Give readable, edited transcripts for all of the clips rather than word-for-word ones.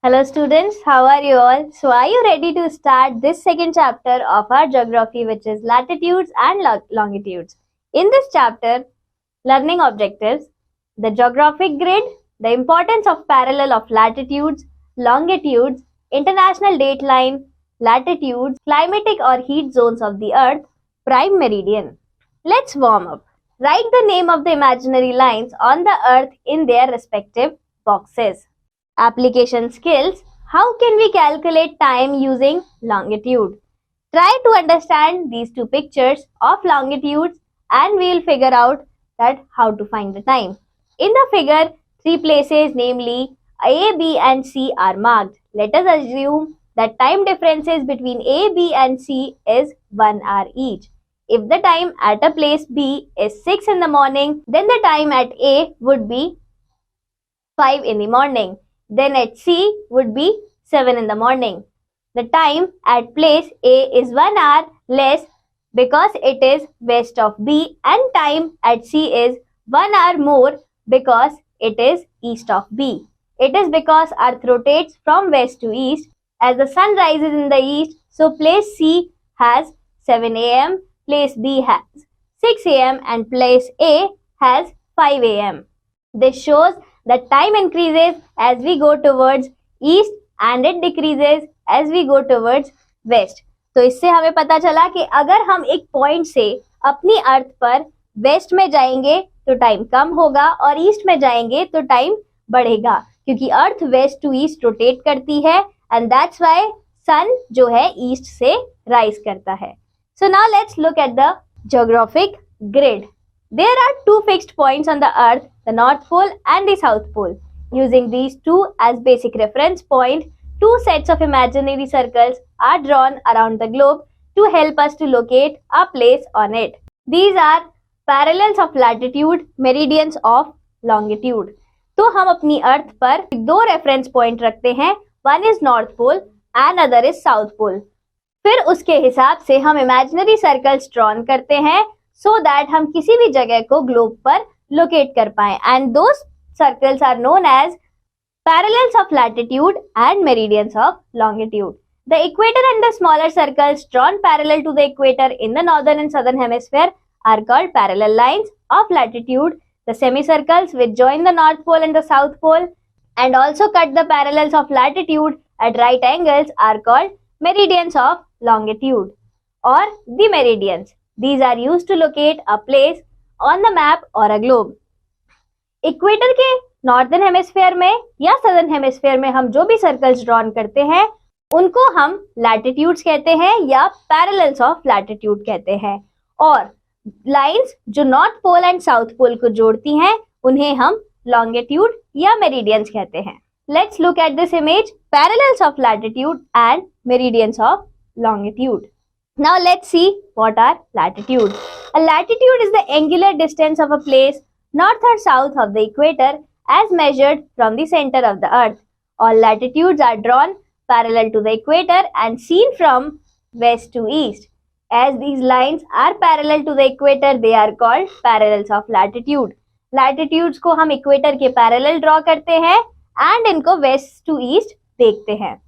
Hello students, how are you all? So are you ready to start this second chapter of our geography, which is latitudes and longitudes? In this chapter, learning objectives, the geographic grid, the importance of parallel of latitudes, longitudes, international dateline, latitudes, climatic or heat zones of the earth, prime meridian. Let's warm up. Write the name of the imaginary lines on the earth in their respective boxes. Application skills. How can we calculate time using longitude? Try to understand these two pictures of longitudes and we will figure out that how to find the time. In the figure, three places namely A, B and C are marked. Let us assume that time differences between A, B and C is 1 hour each. If the time at a place B is 6 in the morning, then the time at A would be 5 in the morning. Then at C would be 7 in the morning. The time at place A is 1 hour less because it is west of B, and time at C is 1 hour more because it is east of B. It is because Earth rotates from west to east as the sun rises in the east. So place C has 7 a.m., place B has 6 a.m. and place A has 5 a.m. This shows that time increases as we go towards east and it decreases as we go towards west. तो इससे हमें पता चला कि अगर हम एक point से अपनी अर्थ पर वेस्ट में जाएंगे तो टाइम कम होगा और ईस्ट में जाएंगे तो टाइम बढ़ेगा, क्योंकि अर्थ वेस्ट टू ईस्ट रोटेट करती है एंड दैट्स व्हाई सन जो है ईस्ट से राइज करता है. So now let's look at the geographic grid. There are two fixed points on the earth, the North Pole and the South Pole. Using these two as basic reference point, two sets of imaginary circles are drawn around the globe to help us to locate a place on it. These are parallels of latitude, meridians of longitude. तो हम अपनी अर्थ पर दो reference point रखते हैं, one is North Pole and other is South Pole. फिर उसके हिसाब से हम इमेजिनरी सर्कल्स ड्रॉन करते हैं so that हम किसी भी जगह को ग्लोब पर लोकेट कर पाएं, and those circles are known as parallels of latitude and meridians of longitude. The equator and the smaller circles drawn parallel to the equator in the northern and southern hemisphere are called parallel lines of latitude. The semicircles which join the North Pole and the South Pole and also cut the parallels of latitude at right angles are called meridians of longitude or the meridians. These are used to locate a place on the map or a globe. Equator के northern hemisphere में या southern hemisphere में हम जो भी circles drawn करते हैं उनको हम लैटिट्यूड्स कहते हैं या पैरेलल्स ऑफ लैटिट्यूड कहते हैं, और लाइंस जो North Pole and South Pole को जोड़ती हैं उन्हें हम लॉन्गिट्यूड या मेरिडियंस कहते हैं. Let's look at this image, parallels of latitude and meridians of longitude. Now let's see what are latitude. A latitude is the angular distance of a place north or south of the equator as measured from the center of the earth. All latitudes are drawn parallel to the equator and seen from west to east. As these lines are parallel to the equator, they are called parallels of latitude. Latitudes को हम equator के parallel draw करते हैं and इनको west to east देखते हैं.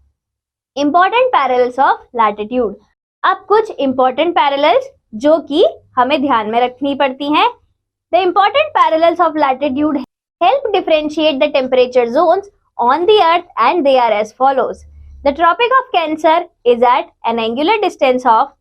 Important parallels of latitude. अब कुछ इंपॉर्टेंट पैरेलल्स जो कि हमें ध्यान में रखनी पड़ती हैं. The important parallels of latitude help differentiate the temperature zones on the earth and they are as follows. The Tropic of Cancer is at an angular distance of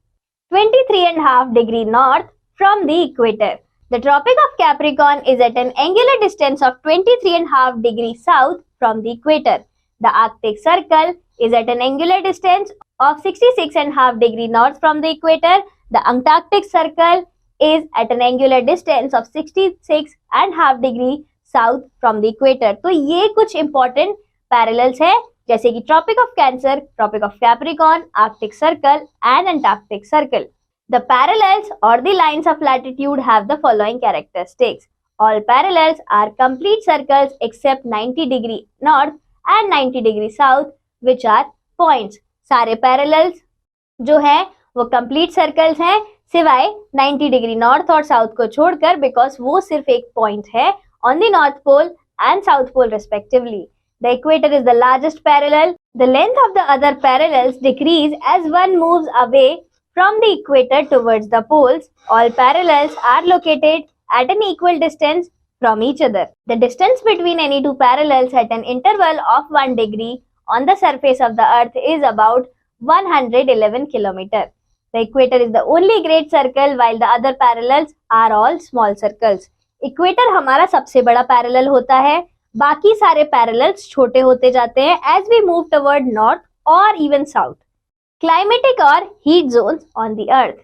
23.5 degree north from the equator. The tropic of Capricorn is at an angular distance of 23.5 degree south from the equator. The Arctic Circle is at an angular distance of 66.5 degree north from the equator. The Antarctic Circle is at an angular distance of 66.5 degree south from the equator. तो ये कुछ important parallels है, जैसे कि Tropic of Cancer, Tropic of Capricorn, Arctic Circle and Antarctic Circle. The parallels or the lines of latitude have the following characteristics. All parallels are complete circles except 90 degree north and 90 degree south, which are points. सारे parallels जो है वो complete circles हैं सिवाय 90 degree north और south को छोड़कर, because वो सिर्फ एक पॉइंट है on the North Pole and South Pole respectively. The equator is the largest parallel. The length of the other parallels decrease as one moves away from the equator towards the poles. All parallels are located at an equal distance from each other. The distance between any two parallels at an interval of 1 degree on the surface of the earth is about 111 kilometers. The equator is the only great circle while the other parallels are all small circles. Equator हमारा सबसे बड़ा parallel होता है, बाकी सारे parallels छोटे होते जाते हैं as we move toward north or even south. Climatic or heat zones on the earth.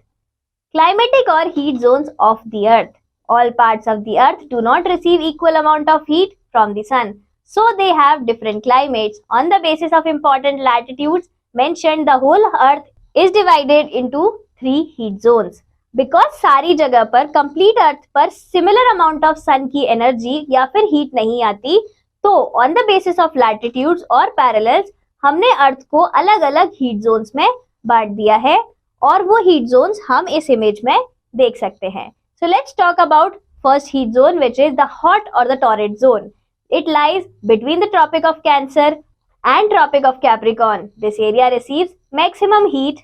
Climatic or heat zones of the earth. All parts of the earth do not receive equal amount of heat from the sun. So they have different climates. On the basis of important latitudes mentioned, the whole earth is divided into 3 heat zones. Because सारी जगह पर complete earth पर similar amount of sun की energy या फिर heat नहीं आती, तो on the basis of latitudes और parallels हमने अर्थ को अलग अलग हीट जोन्स में बांट दिया है और वो हीट जोन्स हम इस इमेज में देख सकते हैं. So let's talk about first heat zone, which is the hot or the torrid zone. It lies between the Tropic of Cancer and Tropic of Capricorn. This area receives maximum heat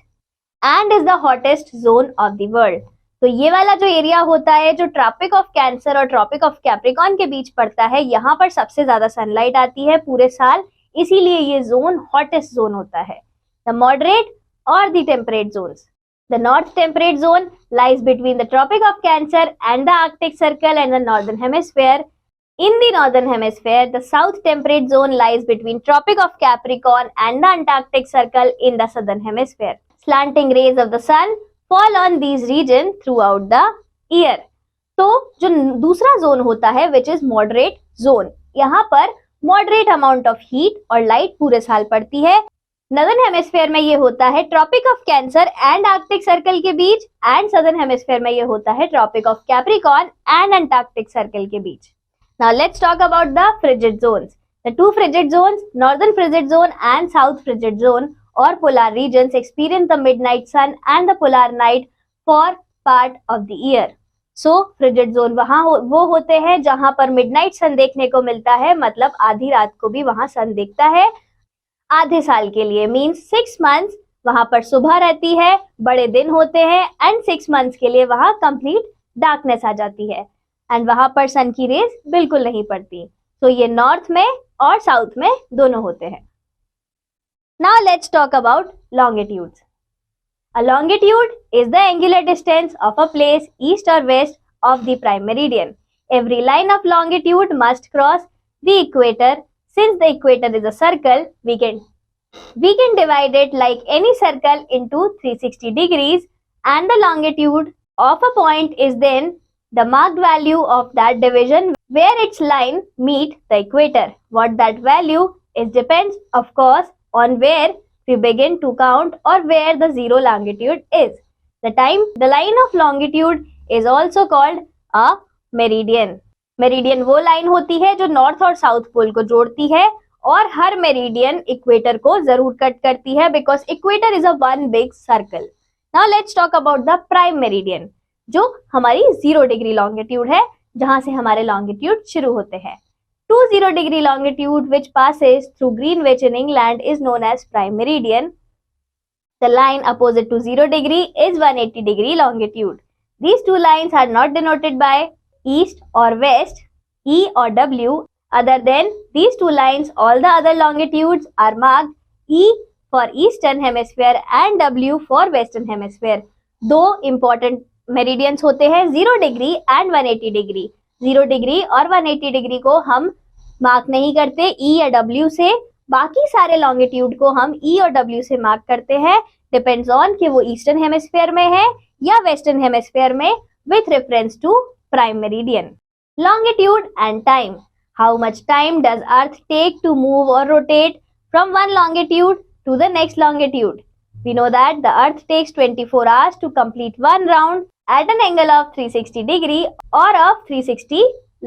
and is the hottest zone of the world. तो ये वाला जो area होता है जो tropic of cancer और tropic of Capricorn के बीच पड़ता है, यहाँ पर सबसे ज्यादा सनलाइट आती है पूरे साल, इसीलिए ये जोन हॉटेस्ट जोन होता है. द मॉडरेट और the temperate zones. The north temperate zone lies between the Tropic of Cancer and the Arctic Circle and the northern hemisphere. In the northern hemisphere, the south temperate zone lies between Tropic of Capricorn and the Antarctic Circle in the southern hemisphere. Slanting rays of the sun fall on these regions throughout the year. तो जो दूसरा zone होता है which is moderate zone, यहाँ पर moderate amount of heat और light पूरे साल पड़ती है. नदर्न हेमिस्फीयर में ये होता है tropic of cancer and arctic circle के बीच, एंड सदर्न हेमिस्फीयर में ये होता है tropic of capricorn and antarctic circle के बीच. Now let's talk about the frigid zones. The two frigid zones, northern frigid zone and south frigid zone और polar regions experience the midnight sun and the polar night for part of the year. So frigid zone वहां वो होते हैं जहां पर midnight सन देखने को मिलता है, मतलब आधी रात को भी वहां सन दिखता है आधे साल के लिए. मीन्स 6 months वहां पर सुबह रहती है, बड़े दिन होते हैं, एंड 6 months के लिए वहां कंप्लीट डार्कनेस आ जाती है एंड वहां पर सन की रेज बिल्कुल नहीं पड़ती. तो ये नॉर्थ में और साउथ में दोनों होते हैं. Now let's talk about longitudes. A longitude is the angular distance of a place east और west of the prime meridian. Every line of longitude must cross the equator. Since the equator is a circle, we can divide it like any circle into 360 degrees, and the longitude of a point is then the marked value of that division where its line meet the equator. What that value is depends, of course, on where we begin to count or where the zero longitude is. The line of longitude is also called a meridian. Meridian वो line होती है जो north और south Pole को जोड़ती है, और हर meridian equator को जरूर कट करती है because equator is a one big circle. Now let's talk about the prime meridian, जो हमारी 0 डिग्री लॉन्गिट्यूड है, जहां से हमारे लॉन्गिट्यूड शुरू होते हैं. 20 degree longitude which passes through Greenwich in England is known as prime meridian. The line opposite to 0 degree is 180 degree longitude. These two lines are not denoted by east or west, E or W. Other than these two lines, all the other longitudes are marked E for eastern hemisphere and W for western hemisphere. दो important meridians होते हैं 0 degree and 180 degree. 0 degree और 180 degree को हम mark नहीं करते E या W से, बाकी सारे longitude को हम E और W से मार्क करते हैं. डिपेंड्स ऑन कि वो ईस्टर्न हेमिस्फीयर में है या वेस्टर्न हेमिस्फीयर में, with reference to prime meridian. Longitude and time. How much time does Earth take to move or rotate from one longitude to the next longitude? We know that the Earth takes 24 hours to complete one round at an angle of 360 degree or of 360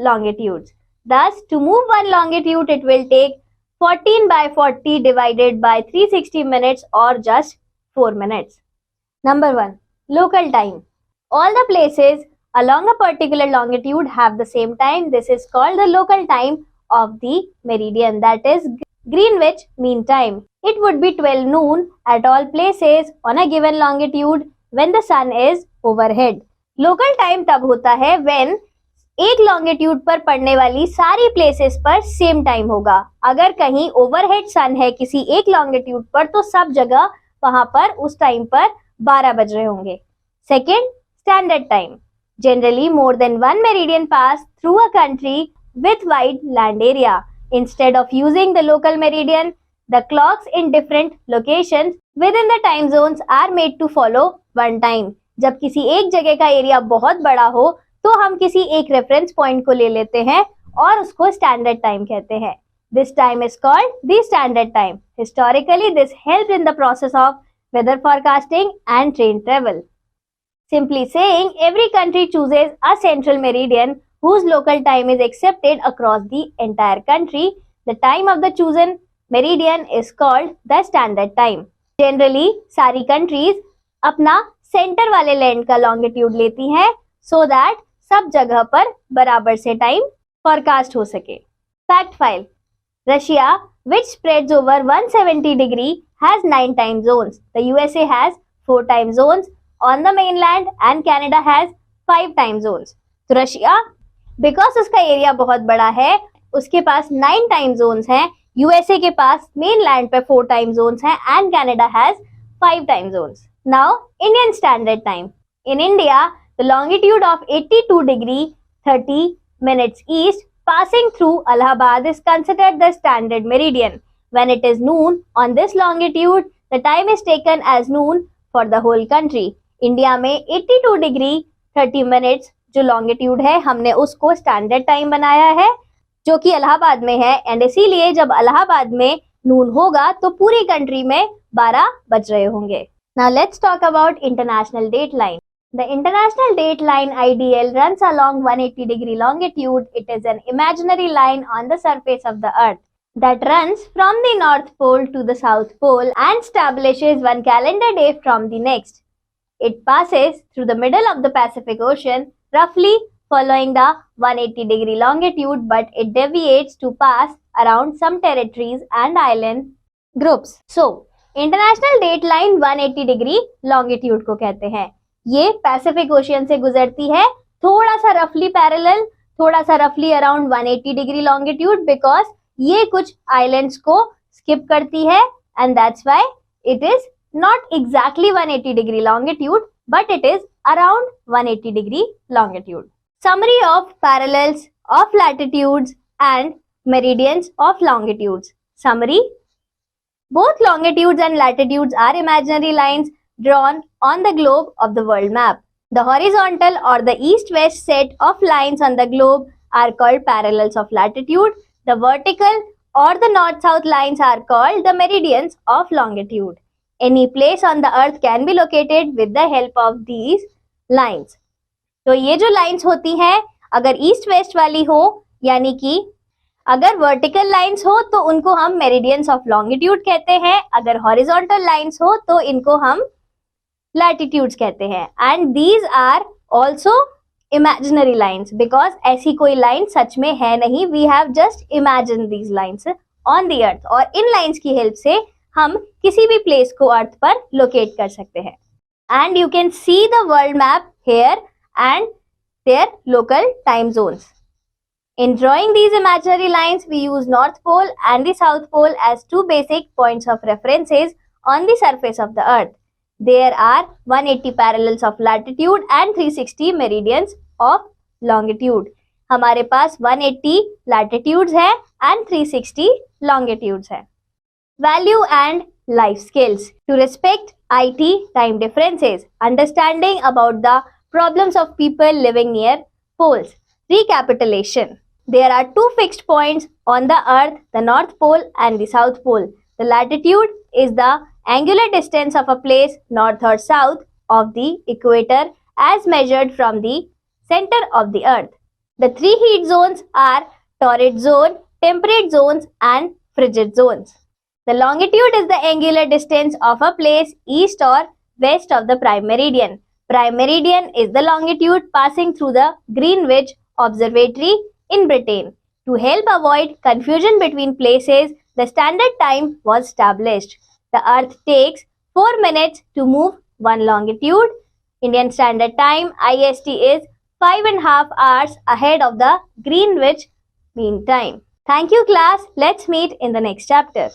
longitudes. Thus, to move one longitude, it will take 14 by 40 divided by 360 minutes or just 4 minutes. Number 1. Local time. All the places along a particular longitude have the same time. This is called the local time of the meridian. That is Greenwich Mean Time. It would be 12 noon at all places on a given longitude when the sun is overhead. Local time तब होता है when एक longitude पर पड़ने वाली सारी places पर same time होगा. अगर कहीं ओवरहेड सन है किसी एक लॉन्गिट्यूड पर तो सब जगह वहां पर उस टाइम पर 12 बज रहे होंगे. Second, standard time. Generally more than one meridian pass through a country with wide land area. Instead of using the local meridian, the clocks in different locations within the time zones are made to follow one time. जब किसी एक जगह का area बहुत बड़ा हो तो हम किसी एक रेफरेंस पॉइंट को ले लेते हैं और उसको स्टैंडर्ड टाइम कहते हैं. This time is called the standard time. Historically, this helped in the process of weather forecasting and train travel. Simply saying, every country chooses a central meridian whose local time is accepted across the entire country. The time of the chosen meridian is called the standard time. Generally, सारी countries अपना centre वाले land का longitude लेती हैं so that सब जगह पर बराबर से टाइम फोरकास्ट हो सके. Fact file. Russia, which spreads over 170 degree, has 9 time zones. The USA has 4 time zones on the mainland and Canada has 5 time zones. तो रशिया बिकॉज उसका एरिया बहुत बड़ा है उसके पास 9 टाइम जोन्स हैं. यूएसए के पास मेन लैंड पे 4 time zones हैं and Canada has 5 time zones. Now Indian standard time. In India the longitude of 82 degree 30 minutes east passing through Allahabad is considered the standard meridian. When it is noon on this longitude, the time is taken as noon for the whole country. India में 82 degree 30 minutes जो longitude है हमने उसको standard time बनाया है जो कि इलाहाबाद में है एंड इसीलिए जब इलाहाबाद में नून होगा तो पूरी कंट्री में 12 बज रहे होंगे. Now let's talk about international date line. The International Date Line IDL runs along 180 degree longitude. It is an imaginary line on the surface of the earth that runs from the North Pole to the South Pole and establishes one calendar day from the next. It passes through the middle of the Pacific Ocean, roughly following the 180 degree longitude, but it deviates to pass around some territories and island groups. So, International Date Line 180 degree longitude को कहते हैं. ये Pacific ocean से गुजरती है थोड़ा सा रफली पैरेलल, थोड़ा सा रफली अराउंड 180 डिग्री लॉन्गिट्यूड बिकॉज ये कुछ आइलैंड्स को स्किप करती है and that's why it is not exactly 180 degree longitude but it is around 180 degree longitude. Summary of parallels of latitudes and meridians of longitudes. Summary. Both longitudes and latitudes are imaginary lines drawn on the globe of the world map. The horizontal or the east-west set of lines on the globe are called parallels of latitude. The vertical or the north-south lines are called the meridians of longitude. Any place on the earth can be located with the help of these lines. तो ये जो lines होती हैं अगर east-west वाली हो यानी कि अगर वर्टिकल लाइंस हो तो उनको हम मेरिडियंस ऑफ लॉन्गिट्यूड कहते हैं, अगर हॉरिजॉन्टल लाइंस हो तो इनको हम लैटिट्यूड्स कहते हैं. And these are also imaginary lines because ऐसी कोई लाइन सच में है नहीं. We have just imagine these lines on the earth और इन लाइन्स की हेल्प से हम किसी भी प्लेस को अर्थ पर लोकेट कर सकते हैं. And you can see the world map here and their local time zones. In drawing these imaginary lines, we use North Pole and the South Pole as two basic points of references on the surface of the earth. There are 180 parallels of latitude and 360 meridians of longitude. हमारे पास 180 latitudes है and 360 longitudes है. Value and life skills. To respect IT time differences. Understanding about the problems of people living near poles. Recapitulation. There are two fixed points on the earth, the North Pole and the South Pole. The latitude is the angular distance of a place north or south of the equator as measured from the center of the earth. The three heat zones are torrid zone, temperate zones and frigid zones. The longitude is the angular distance of a place east or west of the prime meridian. Prime meridian is the longitude passing through the Greenwich Observatory in Britain. To help avoid confusion between places, the standard time was established. The Earth takes 4 minutes to move one longitude. Indian Standard Time (IST) is 5.5 hours ahead of the Greenwich Mean Time. Thank you, class. Let's meet in the next chapter.